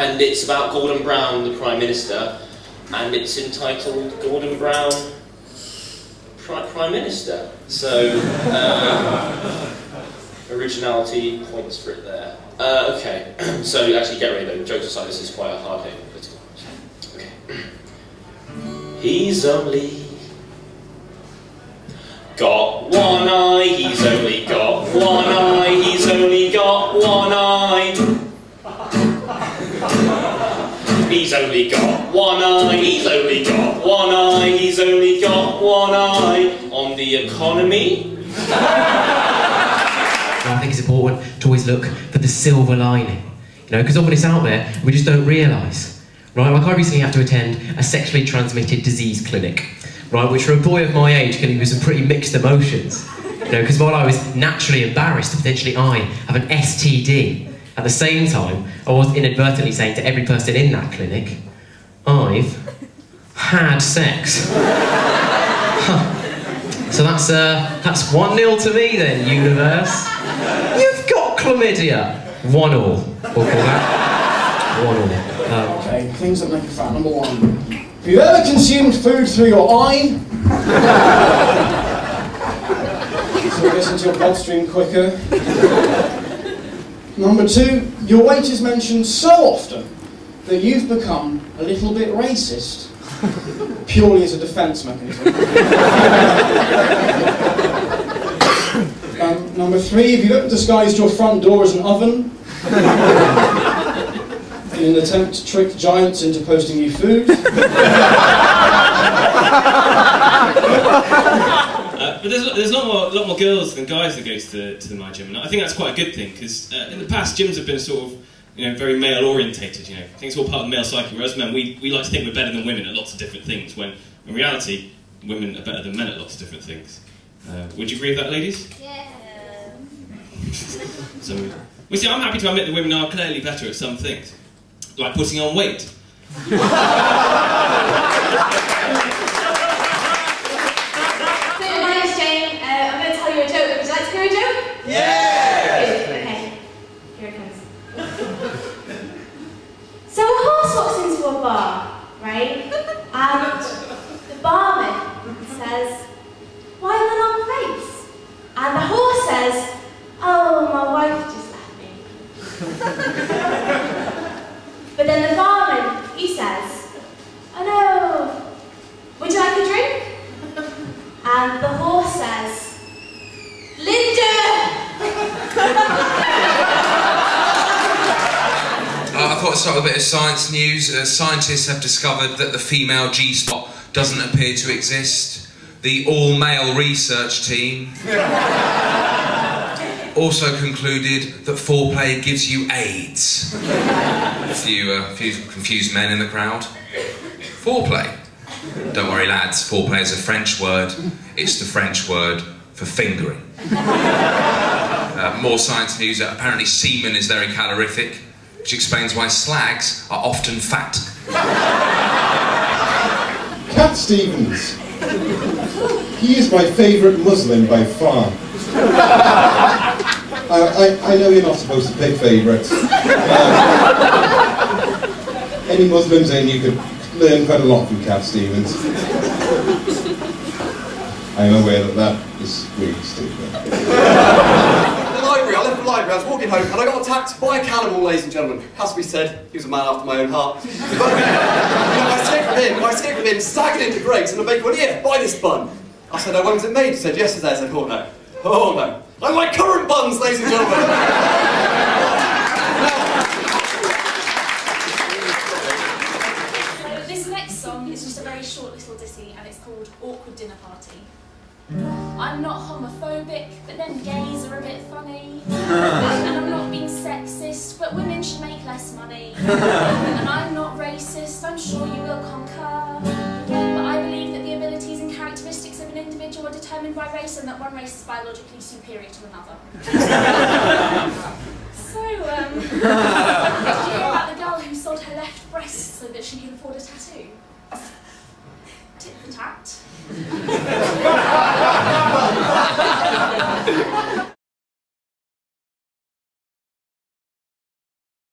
and it's about Gordon Brown, the Prime Minister, and it's entitled Gordon Brown, Prime Minister. So, originality points for it there. Okay, so actually get ready though, jokes aside, this is quite a hard game. Okay. He's only got one eye, he's only got one eye, he's only got one eye. He's only got one eye, he's only got one eye, he's only got one eye on the economy. I think it's important to always look for the silver lining, you know, because often it's out there, we just don't realise, right? Like I recently had to attend a sexually transmitted disease clinic, right, which for a boy of my age can leave with some pretty mixed emotions, you know, because while I was naturally embarrassed that potentially I have an STD, at the same time, I was inadvertently saying to every person in that clinic, I've had sex. So that's 1-0 to me then, universe. You've got chlamydia. 1-all. We'll call that 1-all. Okay, things that make a fat. Number 1. Have you ever consumed food through your eye? So it gets into your bloodstream quicker. Number 2, your weight is mentioned so often that you've become a little bit racist, purely as a defence mechanism. Number 3, have you ever disguised your front door as an oven in an attempt to trick giants into posting you food? But there's a lot more girls than guys that goes to my gym, and I think that's quite a good thing, because in the past gyms have been sort of, you know, very male orientated. You know, I think it's all part of the male psyche. Whereas men, we like to think we're better than women at lots of different things, when in reality, women are better than men at lots of different things. Would you agree with that, ladies? Yeah. So, well, see, I'm happy to admit that women are clearly better at some things, like putting on weight. So a horse walks into a bar, right? And the barman says, "Why the long face?" And the horse says, "Oh, my wife just left me." But then the barman, he says, "Oh no, would you like a drink?" And the horse says, "Linda!" I thought I'd start with a bit of science news. Scientists have discovered that the female G-spot doesn't appear to exist. The all-male research team also concluded that foreplay gives you AIDS. A few confused men in the crowd. Foreplay. Don't worry, lads, foreplay is a French word. It's the French word for fingering. More science news. Apparently semen is very calorific, which explains why slags are often fat. Cat Stevens. He is my favourite Muslim by far. I know you're not supposed to pick favourites. Any Muslims in, you could learn quite a lot from Cat Stevens. I am aware that that is really stupid. I left the library, I was walking home, and I got attacked by a cannibal, ladies and gentlemen. Has to be said, he was a man after my own heart. But, you know, I escaped from him, staggered into Greggs, and the baker went, "Here, buy this bun." I said, "Oh, when was it made?" He said, "Yesterday." I said, "Oh no, oh no. I like current buns, ladies and gentlemen." So this next song is just a very short little ditty, and it's called Awkward Dinner Party. I'm not homophobic, but then gays are a bit funny. And I'm not being sexist, but women should make less money. And I'm not racist, I'm sure you will concur. But I believe that the abilities and characteristics of an individual are determined by race, and that one race is biologically superior to another. So, did you hear about the girl who sold her left breast so that she could afford a tattoo? Tit for tat.